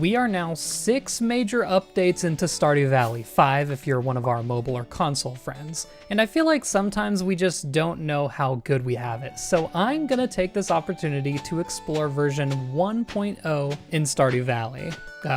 We are now 6 major updates into Stardew Valley, 5 if you're one of our mobile or console friends. And I feel like sometimes we just don't know how good we have it. So I'm gonna take this opportunity to explore version 1.0 in Stardew Valley.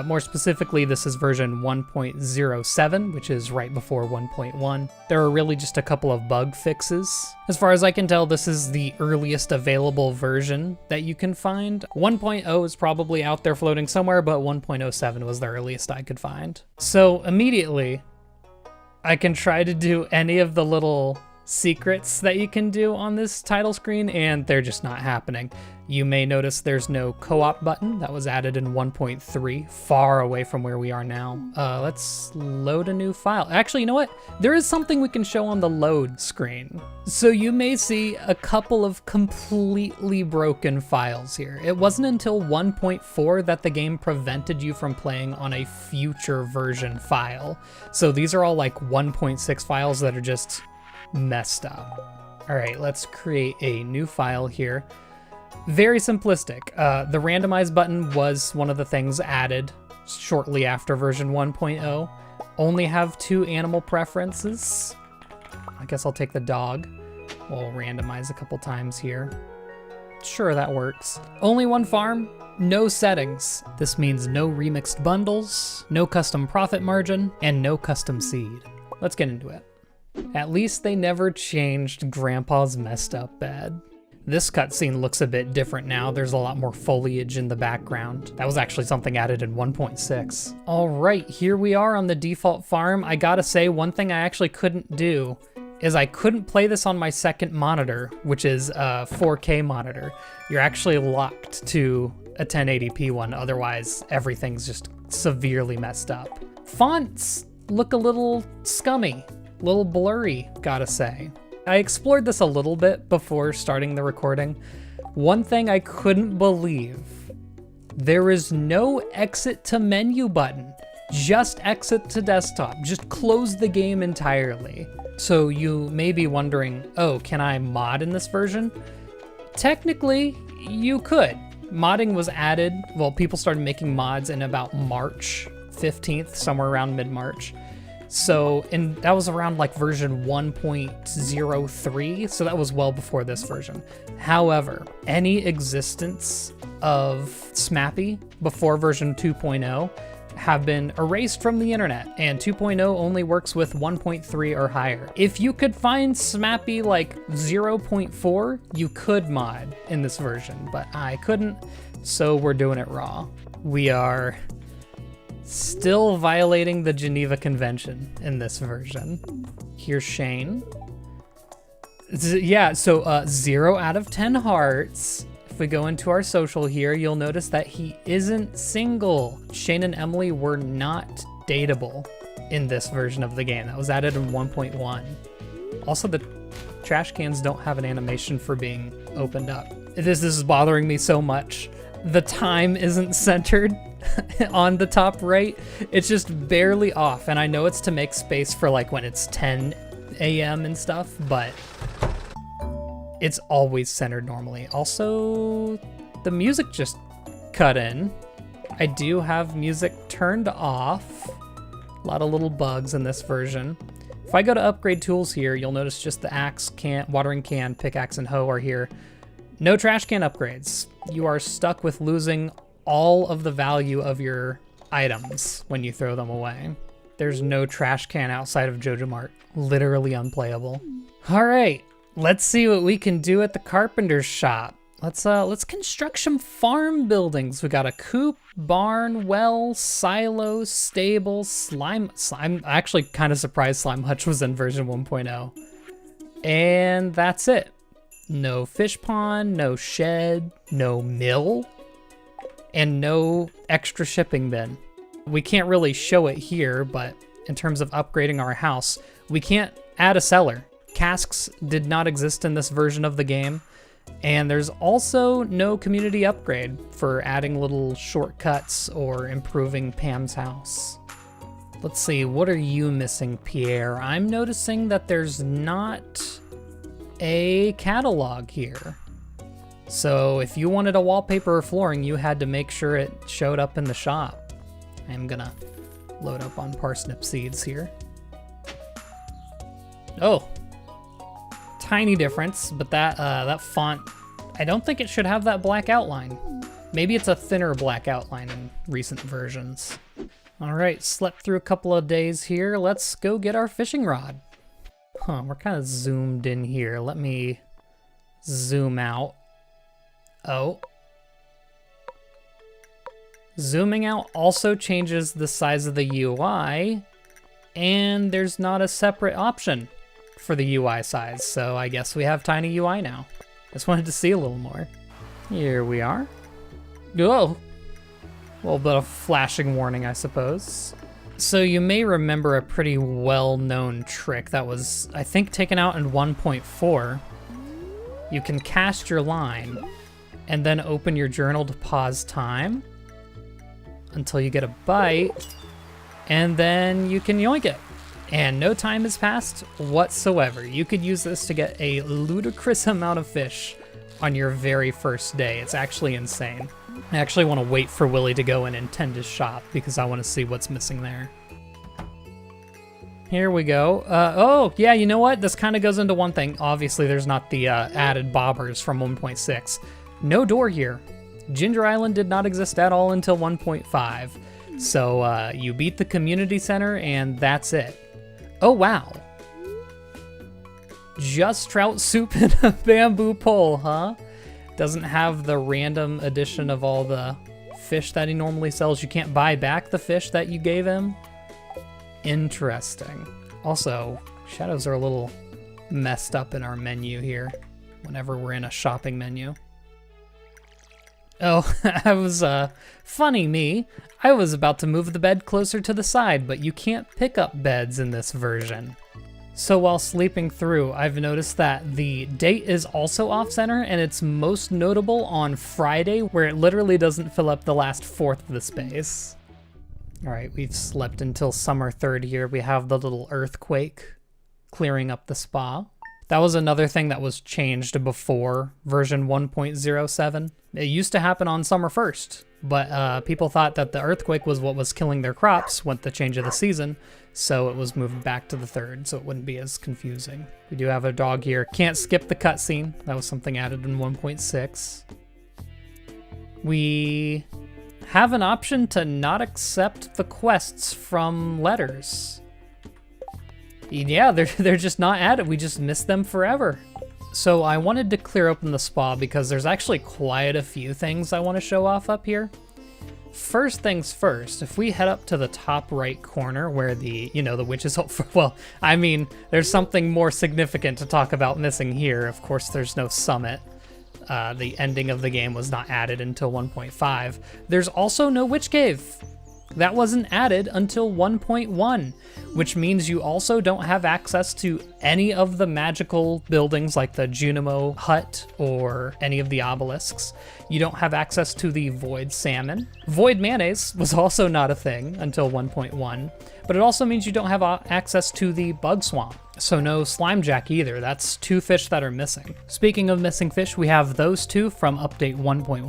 More specifically, this is version 1.07, which is right before 1.1. There are really just a couple of bug fixes. As far as I can tell, this is the earliest available version that you can find. 1.0 is probably out there floating somewhere, but 1.07 was the earliest I could find. So immediately, I can try to do any of the little secrets that you can do on this title screen, and they're just not happening. You may notice there's no co-op button. That was added in 1.3, far away from where we are now. Let's load a new file. Actually, you know what? There is something we can show on the load screen. So you may see a couple of completely broken files here. It wasn't until 1.4 that the game prevented you from playing on a future version file. So these are all like 1.6 files that are just messed up. All right, let's create a new file here. Very simplistic. The randomize button was one of the things added shortly after version 1.0. Only have 2 animal preferences. I guess I'll take the dog. We'll randomize a couple times here. Sure, that works. Only 1 farm, no settings. This means no remixed bundles, no custom profit margin, and no custom seed. Let's get into it. At least they never changed Grandpa's messed up bed. This cutscene looks a bit different now. There's a lot more foliage in the background. That was actually something added in 1.6. All right, here we are on the default farm. I gotta say, one thing I actually couldn't do is I couldn't play this on my second monitor, which is a 4K monitor. You're actually locked to a 1080p one, otherwise everything's just severely messed up. Fonts look a little scummy. Little blurry, gotta say. I explored this a little bit before starting the recording. One thing I couldn't believe, there is no exit to menu button, just exit to desktop, just close the game entirely. So you may be wondering, oh, can I mod in this version? Technically, you could. Modding was added, well, people started making mods in about March 15th, somewhere around mid-March. So, and that was around like version 1.03, so that was well before this version. However, any existence of SMAPI before version 2.0 have been erased from the internet, and 2.0 only works with 1.3 or higher. If you could find SMAPI like 0.4, you could mod in this version, but I couldn't, so we're doing it raw. We are still violating the Geneva Convention in this version. Here's Shane. Yeah, so 0 out of 10 hearts. If we go into our social here, you'll notice that he isn't single. Shane and Emily were not dateable in this version of the game. That was added in 1.1. Also, the trash cans don't have an animation for being opened up. This is bothering me so much. The time isn't centered on the top right. It's just barely off, and I know it's to make space for like when it's 10 a.m. and stuff, but it's always centered normally. Also, the music just cut in. I do have music turned off. A lot of little bugs in this version. If I go to upgrade tools here, you'll notice just the axe, can, watering can, pickaxe, and hoe are here. No trash can upgrades. You are stuck with losing all of the value of your items when you throw them away. There's no trash can outside of Jojo Mart. Literally unplayable. All right, let's see what we can do at the carpenter's shop. Let's construct some farm buildings. We got a coop, barn, well, silo, stable, slime. I'm actually kind of surprised Slime Hutch was in version 1.0. And that's it. No fish pond, no shed, no mill, and no extra shipping bin. We can't really show it here, but in terms of upgrading our house, we can't add a cellar. Casks did not exist in this version of the game, and there's also no community upgrade for adding little shortcuts or improving Pam's house. Let's see, what are you missing, Pierre? I'm noticing that there's not a catalog here. So if you wanted a wallpaper or flooring, you had to make sure it showed up in the shop. I'm gonna load up on parsnip seeds here. Oh, tiny difference, but that font, I don't think it should have that black outline. Maybe it's a thinner black outline in recent versions. All right, slept through a couple of days here. Let's go get our fishing rod. We're kind of zoomed in here. Let me zoom out. Oh. Zooming out also changes the size of the UI, and there's not a separate option for the UI size, so I guess we have tiny UI now. Just wanted to see a little more. Here we are. Whoa! A little bit of flashing warning, I suppose. So you may remember a pretty well-known trick that was, I think, taken out in 1.4. You can cast your line and then open your journal to pause time until you get a bite, and then you can yoink it. And no time has passed whatsoever. You could use this to get a ludicrous amount of fish on your very first day. It's actually insane. I actually want to wait for Willie to go in and tend his shop because I want to see what's missing there. Here we go. Oh, yeah, you know what? This kind of goes into one thing. Obviously, there's not the added bobbers from 1.6. No door here. Ginger Island did not exist at all until 1.5. So you beat the community center and that's it. Oh, wow. Just trout soup in a bamboo pole, huh? Doesn't have the random addition of all the fish that he normally sells. You can't buy back the fish that you gave him. Interesting. Also, shadows are a little messed up in our menu here whenever we're in a shopping menu. Oh, I was, funny me. I was about to move the bed closer to the side, but you can't pick up beds in this version. So while sleeping through, I've noticed that the date is also off-center, and it's most notable on Friday, where it literally doesn't fill up the last fourth of the space. All right, we've slept until summer 3rd here. We have the little earthquake clearing up the spa. That was another thing that was changed before version 1.07. It used to happen on summer 1st, but people thought that the earthquake was what was killing their crops with the change of the season, so it was moved back to the 3rd, so it wouldn't be as confusing. We do have a dog here. Can't skip the cutscene. That was something added in 1.6. We have an option to not accept the quests from letters. Yeah, they're just not added. We just missed them forever. So I wanted to clear open the spa because there's actually quite a few things I want to show off up here. First things first, if we head up to the top right corner where the witch's hole, well, I mean, there's something more significant to talk about missing here. Of course, there's no summit. The ending of the game was not added until 1.5. There's also no witch cave. That wasn't added until 1.1, which means you also don't have access to any of the magical buildings like the Junimo hut or any of the obelisks. You don't have access to the void salmon. Void mayonnaise was also not a thing until 1.1, but it also means you don't have access to the bug swamp. So no slime jack either. That's 2 fish that are missing. Speaking of missing fish, we have those 2 from update 1.1.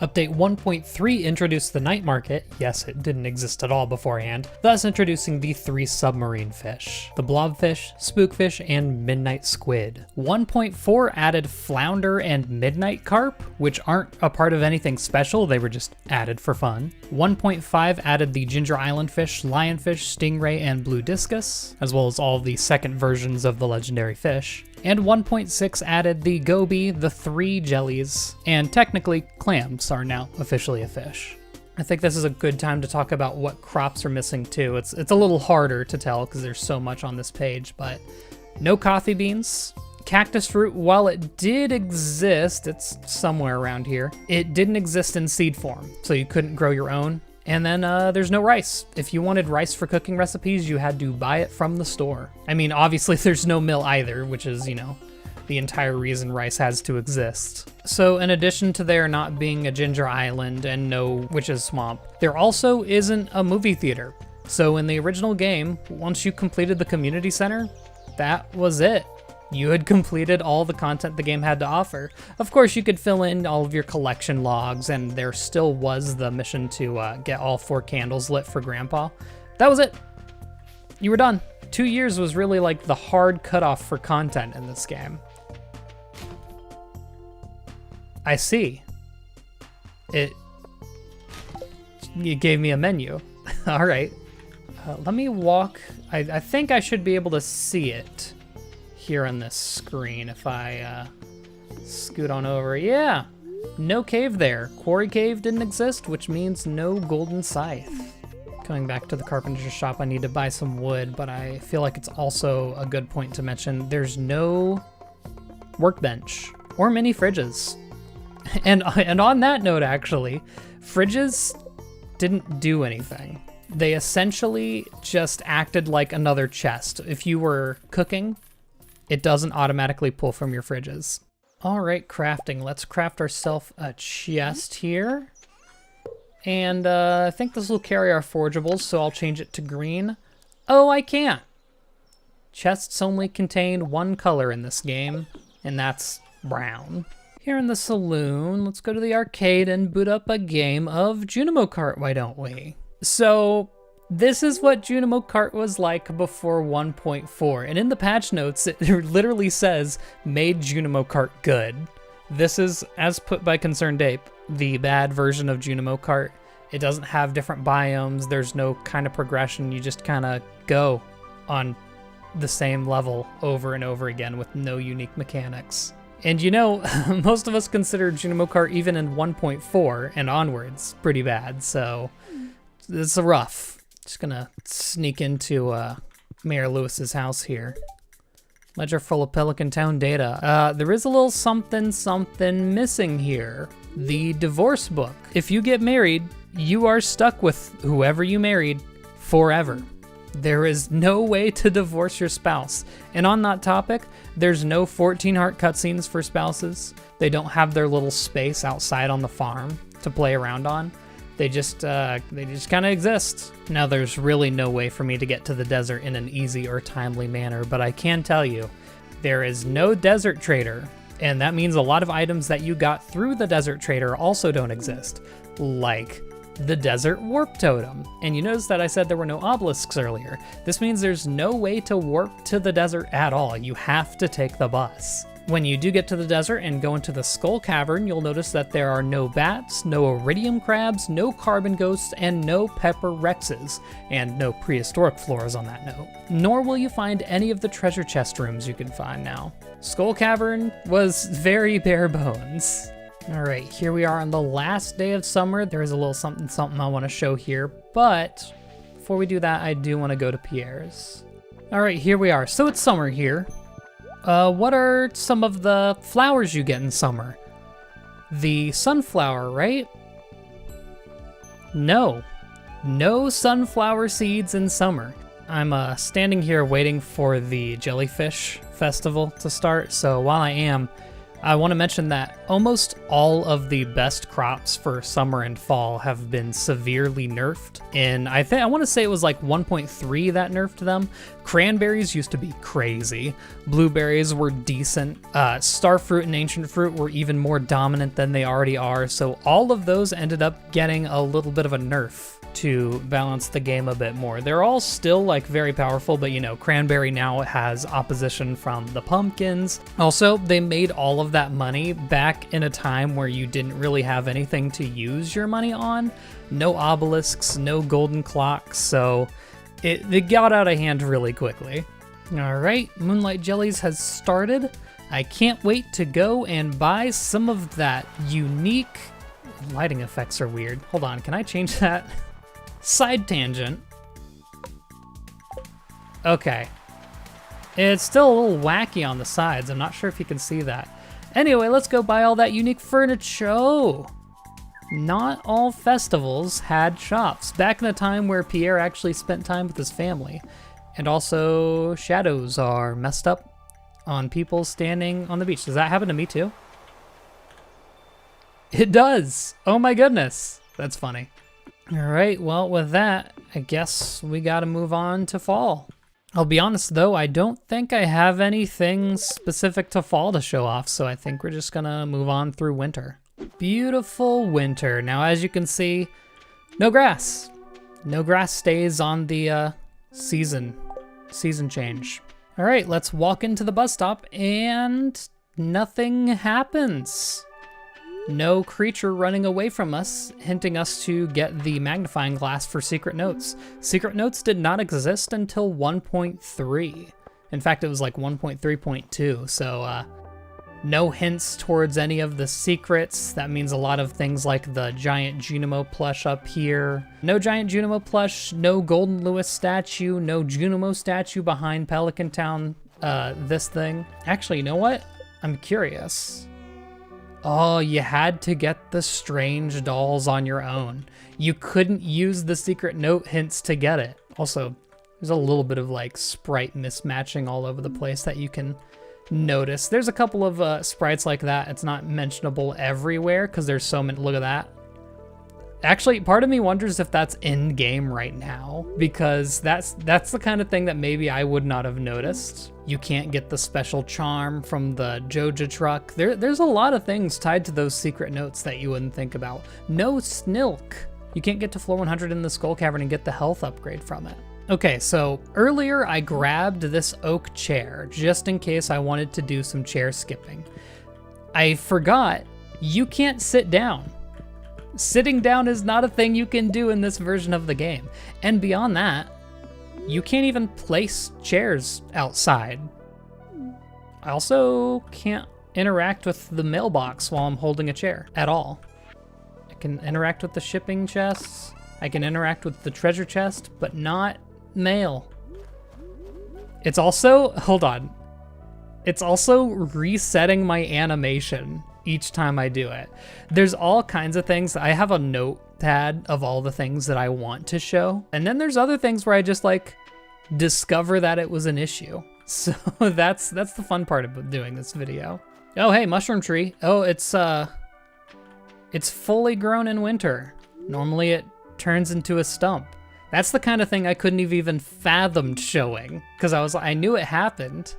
Update 1.3 introduced the night market. Yes, it didn't exist at all beforehand, thus introducing the 3 submarine fish: the blobfish, spookfish, and midnight squid. 1.4 added flounder and midnight carp, which aren't a part of anything special, they were just added for fun. 1.5 added the ginger island fish, lionfish, stingray, and blue discus, as well as all of the second versions of the legendary fish. And 1.6 added the goby, the 3 jellies, and technically clams are now officially a fish. I think this is a good time to talk about what crops are missing too. It's a little harder to tell because there's so much on this page, but no coffee beans. Cactus fruit, while it did exist, it's somewhere around here, it didn't exist in seed form, so you couldn't grow your own. And then there's no rice. If you wanted rice for cooking recipes, you had to buy it from the store. I mean, obviously there's no mill either, which is, the entire reason rice has to exist. So in addition to there not being a ginger island and no witch's swamp, there also isn't a movie theater. So in the original game, once you completed the community center, that was it. You had completed all the content the game had to offer. Of course, you could fill in all of your collection logs, and there still was the mission to get all 4 candles lit for Grandpa. That was it. You were done. 2 years was really like the hard cutoff for content in this game. I see. It gave me a menu. All right. Let me walk. I think I should be able to see it here on this screen if I scoot on over. Yeah, no cave there. Quarry cave didn't exist, which means no golden scythe. Going back to the carpenter's shop, I need to buy some wood, but I feel like it's also a good point to mention there's no workbench or mini fridges. And on that note, actually, fridges didn't do anything. They essentially just acted like another chest. If you were cooking, it doesn't automatically pull from your fridges. All right, crafting. Let's craft ourselves a chest here. And I think this will carry our forgeables, so I'll change it to green. Oh, I can't. Chests only contain one color in this game, and that's brown. Here in the saloon, let's go to the arcade and boot up a game of Junimo Kart, why don't we? So this is what Junimo Kart was like before 1.4, and in the patch notes, it literally says, made Junimo Kart good. This is, as put by Concerned Ape, the bad version of Junimo Kart. It doesn't have different biomes, there's no kind of progression, you just kind of go on the same level over and over again with no unique mechanics. And you know, most of us consider Junimo Kart even in 1.4 and onwards pretty bad, so it's a rough. Just gonna sneak into Mayor Lewis's house here. Ledger full of Pelican Town data. There is a little something missing here. The divorce book. If you get married, you are stuck with whoever you married forever. There is no way to divorce your spouse. And on that topic, there's no 14 heart cutscenes for spouses. They don't have their little space outside on the farm to play around on. They just kind of exist. Now, there's really no way for me to get to the desert in an easy or timely manner, but I can tell you, there is no desert trader, and that means a lot of items that you got through the desert trader also don't exist, like the desert warp totem. And you notice that I said there were no obelisks earlier. This means there's no way to warp to the desert at all. You have to take the bus. When you do get to the desert and go into the Skull Cavern, you'll notice that there are no bats, no iridium crabs, no carbon ghosts, and no pepper rexes, and no prehistoric floras on that note. Nor will you find any of the treasure chest rooms you can find now. Skull Cavern was very bare bones. All right, here we are on the last day of summer. There is a little something I want to show here, but before we do that, I do want to go to Pierre's. All right, here we are. So it's summer here. What are some of the flowers you get in summer? The sunflower, right? No sunflower seeds in summer. I'm standing here waiting for the jellyfish festival to start, so while I want to mention that almost all of the best crops for summer and fall have been severely nerfed. And I want to say it was like 1.3 that nerfed them. Cranberries used to be crazy. Blueberries were decent. Starfruit and ancient fruit were even more dominant than they already are. So all of those ended up getting a little bit of a nerf to balance the game a bit more. They're all still like very powerful, but you know, cranberry now has opposition from the pumpkins. Also, they made all of that money back in a time where you didn't really have anything to use your money on. No obelisks, no golden clocks, so it got out of hand really quickly. All right, Moonlight Jellies has started. I can't wait to go and buy some of that unique... Lighting effects are weird. Hold on, can I change that? Side tangent. Okay. It's still a little wacky on the sides. I'm not sure if you can see that. Anyway, let's go buy all that unique furniture. Not all festivals had shops. Back in a time where Pierre actually spent time with his family. And also, shadows are messed up on people standing on the beach. Does that happen to me too? It does. Oh my goodness. That's funny. All right, well, with that, I guess we gotta move on to fall. I'll be honest though, I don't think I have anything specific to fall to show off, so I think we're just gonna move on through winter. Beautiful winter. Now as you can see, no grass. No grass stays on the season change. All right, let's walk into the bus stop and nothing happens. No creature running away from us, hinting us to get the magnifying glass for secret notes. Secret notes did not exist until 1.3. In fact, it was like 1.3.2, so no hints towards any of the secrets. That means a lot of things like the giant Junimo plush up here. No giant Junimo plush, no Golden Lewis statue, no Junimo statue behind Pelican Town, this thing. Actually, you know what? I'm curious. Oh, you had to get the strange dolls on your own. You couldn't use the secret note hints to get it. Also, there's a little bit of like sprite mismatching all over the place that you can notice. There's a couple of sprites like that. It's not mentionable everywhere because there's so many. Look at that. Actually, part of me wonders if that's in game right now, because that's the kind of thing that maybe I would not have noticed. You can't get the special charm from the Joja truck. There's a lot of things tied to those secret notes that you wouldn't think about. No Snilk. You can't get to floor 100 in the Skull Cavern and get the health upgrade from it. Okay, so earlier I grabbed this oak chair just in case I wanted to do some chair skipping. I forgot you can't sit down. Sitting down is not a thing you can do in this version of the game. And beyond that, you can't even place chairs outside. I also can't interact with the mailbox while I'm holding a chair at all. I can interact with the shipping chests. I can interact with the treasure chest, but not mail. It's also, hold on. It's also resetting my animation each time I do it. There's all kinds of things. I have a notepad of all the things that I want to show. And then there's other things where I just like discover that it was an issue. So that's the fun part of doing this video. Oh, hey, mushroom tree. Oh, it's fully grown in winter. Normally it turns into a stump. That's the kind of thing I couldn't have even fathomed showing, because I knew it happened,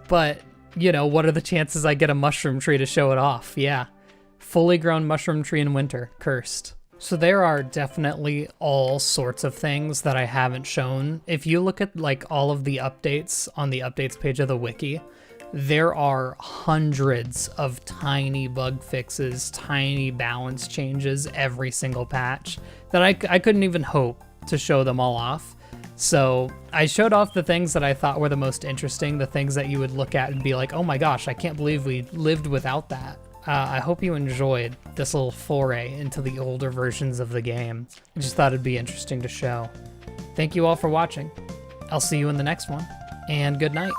but you know, what are the chances I get a mushroom tree to show it off? Yeah, fully grown mushroom tree in winter, cursed. So there are definitely all sorts of things that I haven't shown. If you look at like all of the updates on the updates page of the wiki, there are hundreds of tiny bug fixes, tiny balance changes every single patch that I couldn't even hope to show them all off. So I showed off the things that I thought were the most interesting, the things that you would look at and be like, oh my gosh, I can't believe we lived without that. I hope you enjoyed this little foray into the older versions of the game. I just thought it'd be interesting to show. Thank you all for watching. I'll see you in the next one, and good night.